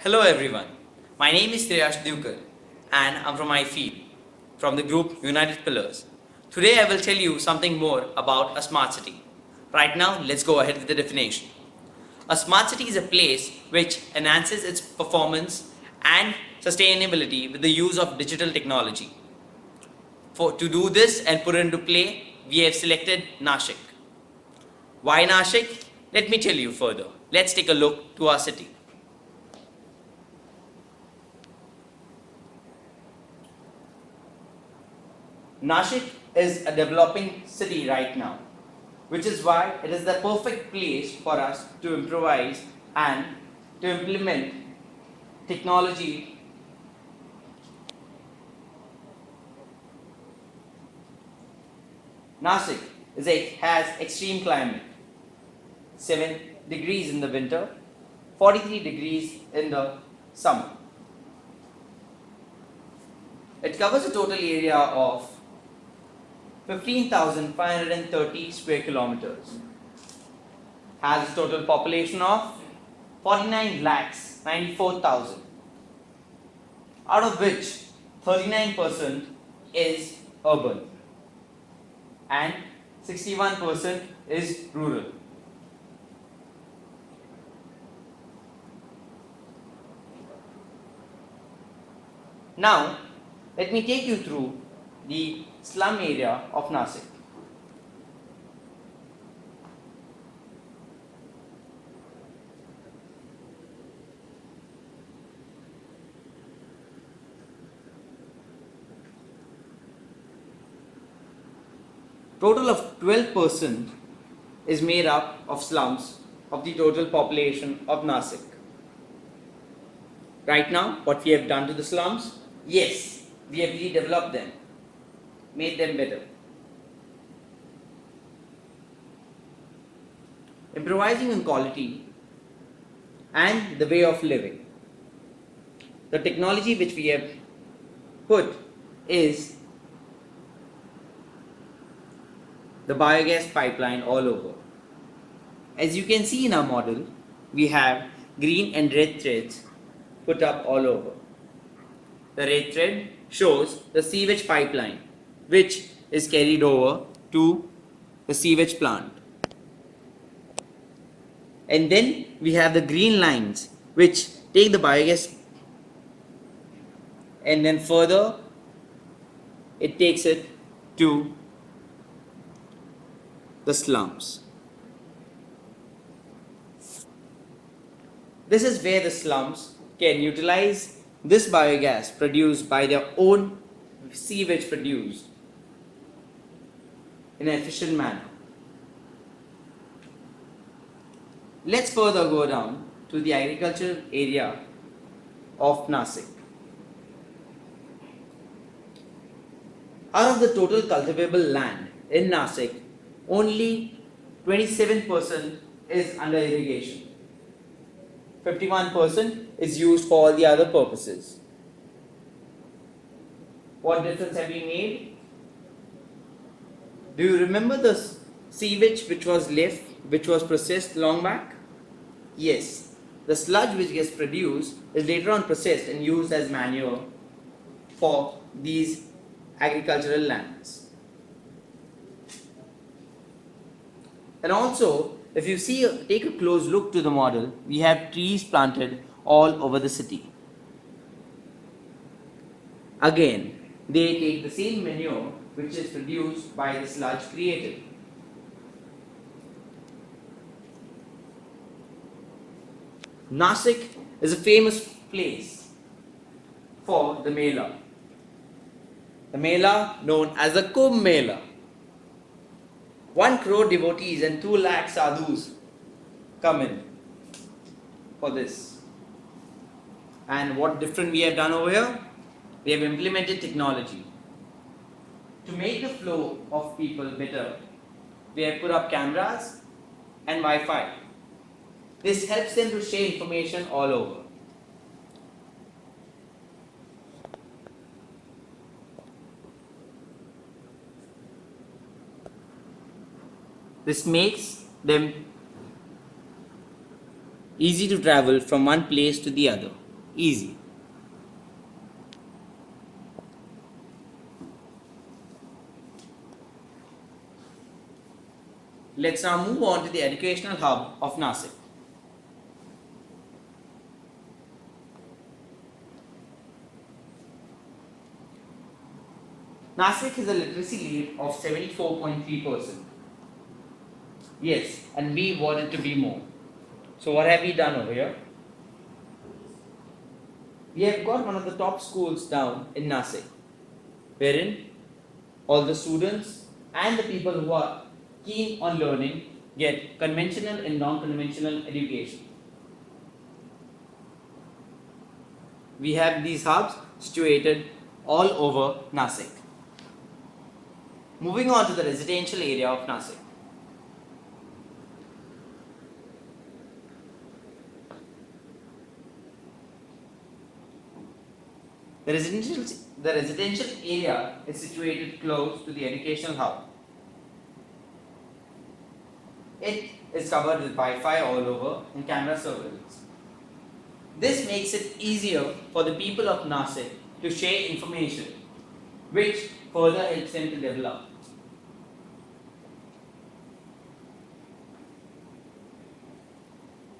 Hello everyone, my name is Dukar and I'm from iFEEL, from the group United Pillars. Today I will tell you something more about a smart city. Right now, let's go ahead with the definition. A smart city is a place which enhances its performance and sustainability with the use of digital technology. To do this and put it into play, we have selected Nashik. Why Nashik? Let me tell you further. Let's take a look to our city. Nashik is a developing city right now, which is why it is the perfect place for us to improvise and to implement technology. Nashik has extreme climate, 7 degrees in the winter, 43 degrees in the summer. It covers a total area of 15,530 square kilometers. Has a total population of 49 lakhs 94,000, out of which 39% is urban and 61% is rural. Now, let me take you through the slum area of Nashik. Total of 12% is made up of slums of the total population of Nashik. Right now, what we have done to the slums? Yes, we have redeveloped them, made them better. Improvising on quality and the way of living. The technology which we have put is the biogas pipeline all over. As you can see in our model, we have green and red threads put up all over. The red thread shows the sewage pipeline which is carried over to the sewage plant. And then we have the green lines which take the biogas and then further it takes it to the slums. This is where the slums can utilize this biogas produced by their own sewage produced in an efficient manner. Let's further go down to the agricultural area of Nashik. Out of the total cultivable land in Nashik, only 27% is under irrigation. 51% is used for all the other purposes. What difference have we made? Do you remember the sewage which was left, which was processed long back? Yes, the sludge which gets produced is later on processed and used as manure for these agricultural lands. And also, if you take a close look to the model, we have trees planted all over the city. Again, they take the same manure which is produced by the sludge created. Nashik is a famous place for the Mela. The Mela known as the Kumbh Mela. 1 crore devotees and 2 lakh sadhus come in for this. And what different we have done over here? We have implemented technology. To make the flow of people better, we have put up cameras and Wi-Fi. This helps them to share information all over. This makes them easy to travel from one place to the other. easy. Let's now move on to the educational hub of Nashik. Nashik has a literacy rate of 74.3%. Yes, and we want it to be more. So what have we done over here? We have got one of the top schools down in Nashik, wherein all the students and the people who are keen on learning get conventional and non-conventional education. We have these hubs situated all over Nashik. Moving on to the residential area of Nashik. The residential area is situated close to the educational hub. It is covered with Wi-Fi all over and camera surveillance. This makes it easier for the people of Nashik to share information, which further helps them to develop.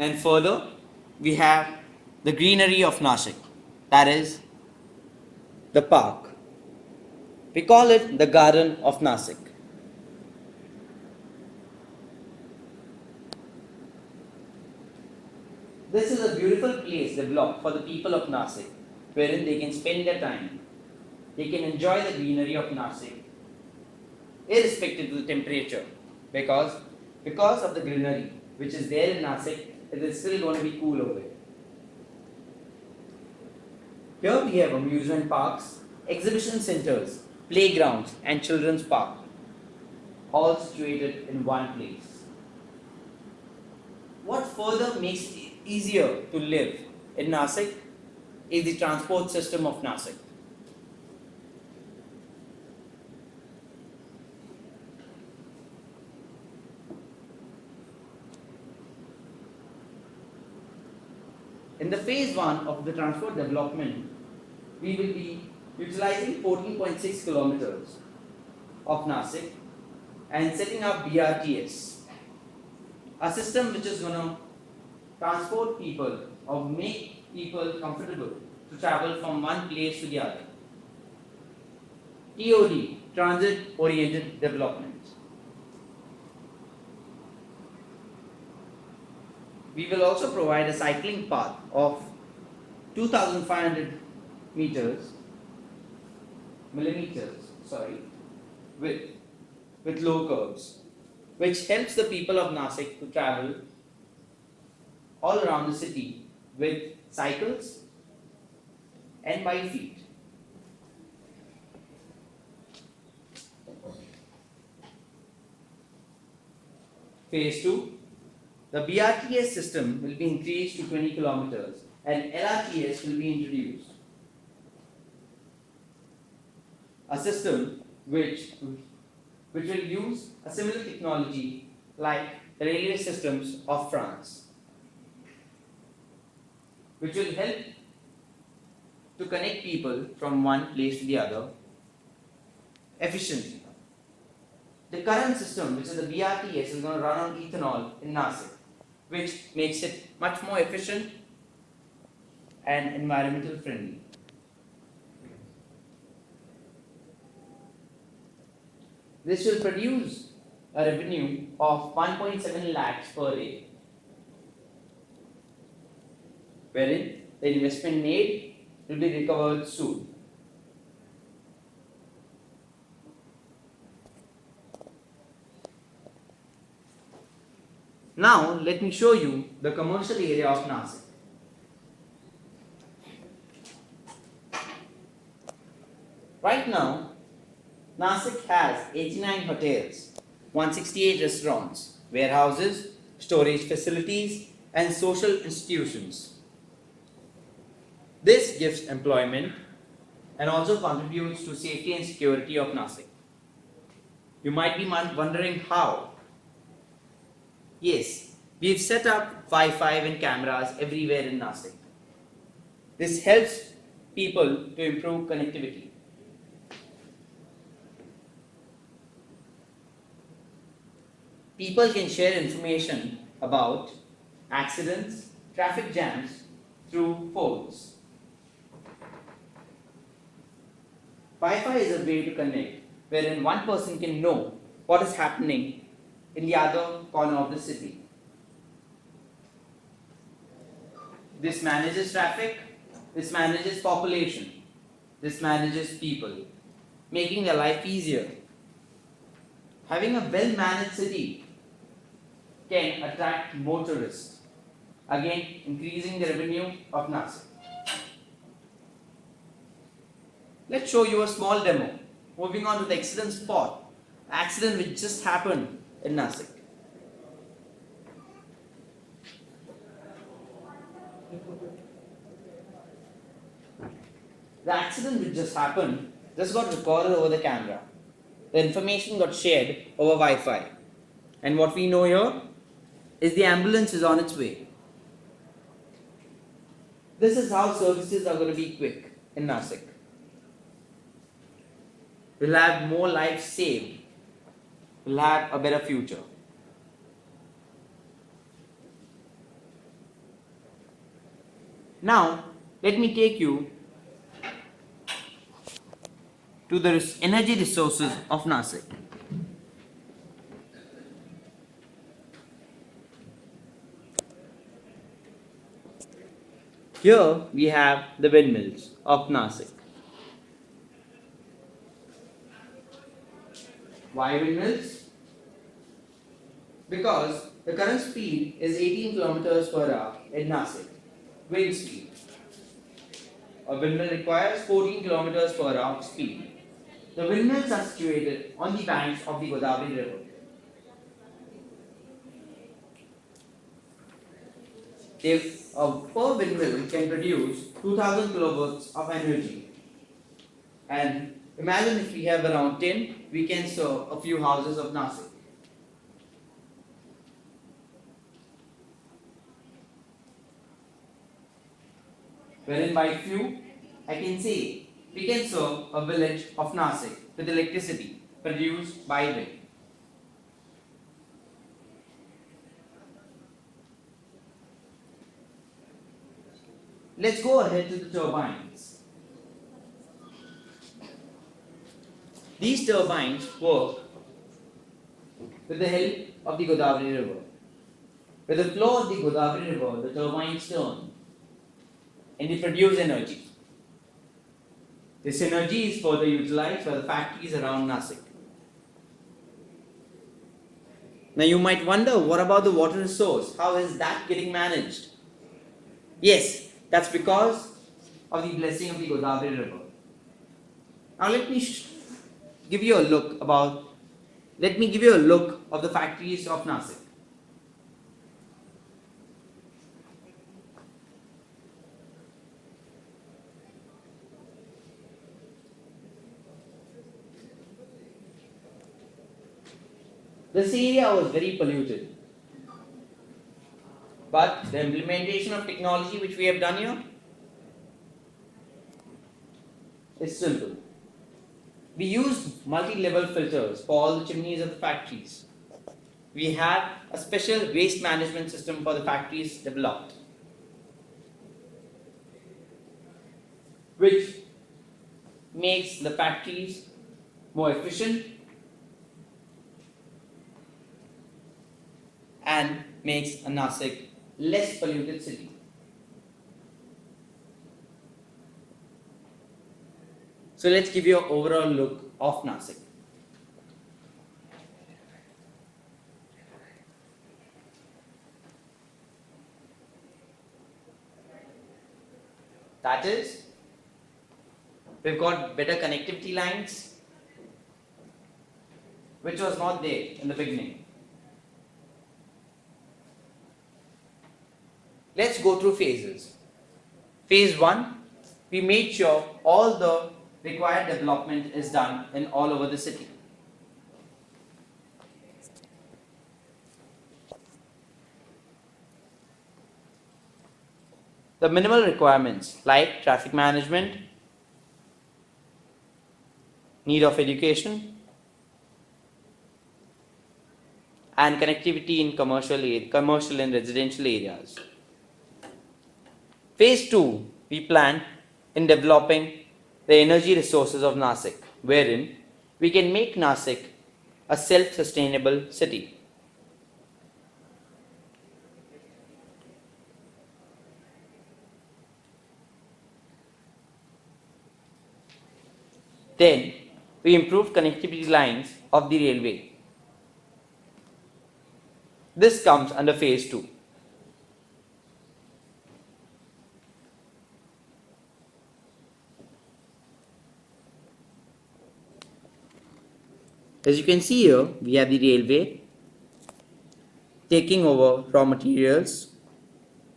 And further, we have the greenery of Nashik, that is the park. We call it the Garden of Nashik. This is a beautiful place developed for the people of Nashik, wherein they can spend their time. They can enjoy the greenery of Nashik, irrespective of the temperature, because of the greenery which is there in Nashik, it is still going to be cool over here. Here we have amusement parks, exhibition centers, playgrounds, and children's park, all situated in one place. What further makes it easier to live in Nashik is the transport system of Nashik. In the phase 1 of the transport development, we will be utilizing 14.6 kilometers of Nashik and setting up BRTS, a system which is going to transport people or make people comfortable to travel from one place to the other. TOD, Transit Oriented Development. We will also provide a cycling path of 2,500 millimeters, with low curves, which helps the people of Nashik to travel all around the city with cycles and by feet. Phase 2. The BRTS system will be increased to 20 kilometers and LRTS will be introduced. A system which will use a similar technology like the railway systems of France, which will help to connect people from one place to the other efficiently. The current system, which is the BRTS, is going to run on ethanol in Nashik, which makes it much more efficient and environmental friendly. This will produce a revenue of 1.7 lakhs per day, wherein the investment made will be recovered soon. Now let me show you the commercial area of Nashik. Right now, Nashik has 89 hotels, 168 restaurants, warehouses, storage facilities, and social institutions. This gives employment and also contributes to safety and security of Nashik. You might be wondering how. Yes, we've set up Wi-Fi and cameras everywhere in Nashik. This helps people to improve connectivity. People can share information about accidents, traffic jams through phones. Wi-Fi is a way to connect wherein one person can know what is happening in the other corner of the city. This manages traffic, this manages population, this manages people, making their life easier. Having a well-managed city can attract more tourists, again increasing the revenue of Nashik. Let's show you a small demo. Moving on to the accident spot, accident which just happened in Nashik. The accident which just happened just got recorded over the camera. The information got shared over Wi-Fi. And what we know here is the ambulance is on its way. This is how services are going to be quick in Nashik. We'll have more lives saved. We'll have a better future. Now, let me take you to the energy resources of Nashik. Here we have the windmills of Nashik. Why windmills? Because the current speed is 18 kilometers per hour in Nashik, wind speed. A windmill requires 14 kilometers per hour speed. The windmills are situated on the banks of the Godavari River. A per windmill can produce 2000 kilowatts of energy. And imagine if we have around 10, we can serve a few houses of Nashik. Wherein by few, I can say we can serve a village of Nashik with electricity produced by wind. Let's go ahead to the turbines. These turbines work with the help of the Godavari River. With the flow of the Godavari River, the turbines turn and they produce energy. This energy is further utilized by the factories around Nashik. Now you might wonder, what about the water resource? How is that getting managed? Yes, that's because of the blessing of the Godavari River. Now let me give you a look of the factories of Nashik. This area was very polluted. But the implementation of technology which we have done here is simple. We used multi-level filters for all the chimneys of the factories. We have a special waste management system for the factories developed, which makes the factories more efficient and makes a Nashik less polluted city. So let's give you an overall look of Nashik. That is, we've got better connectivity lines, which was not there in the beginning. Let's go through phases. Phase 1, we made sure all the required development is done in all over the city. The minimal requirements like traffic management, need of education, and connectivity in commercial and residential areas. Phase 2, we plan in developing the energy resources of Nasik, wherein we can make Nasik a self-sustainable city. Then, we improve connectivity lines of the railway. This comes under phase 2. As you can see here, we have the railway taking over raw materials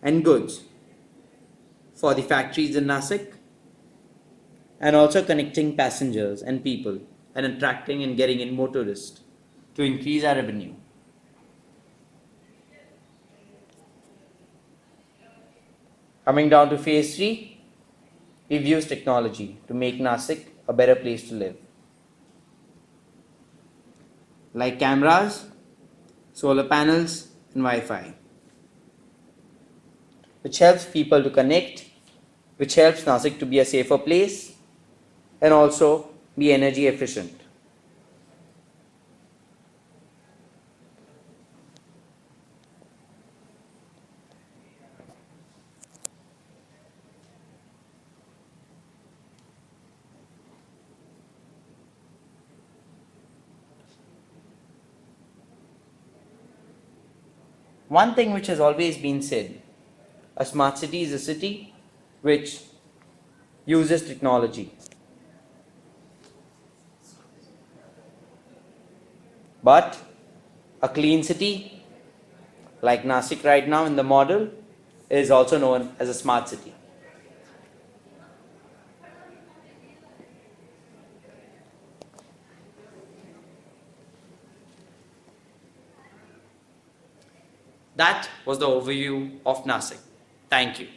and goods for the factories in Nasik, and also connecting passengers and people and attracting and getting in more tourists to increase our revenue. Coming down to phase 3, we've used technology to make Nasik a better place to live. Like cameras, solar panels, and Wi-Fi, which helps people to connect, which helps Nasik to be a safer place and also be energy efficient. One thing which has always been said, a smart city is a city which uses technology. But a clean city, like Nasik right now in the model, is also known as a smart city. That was the overview of Nasik. Thank you.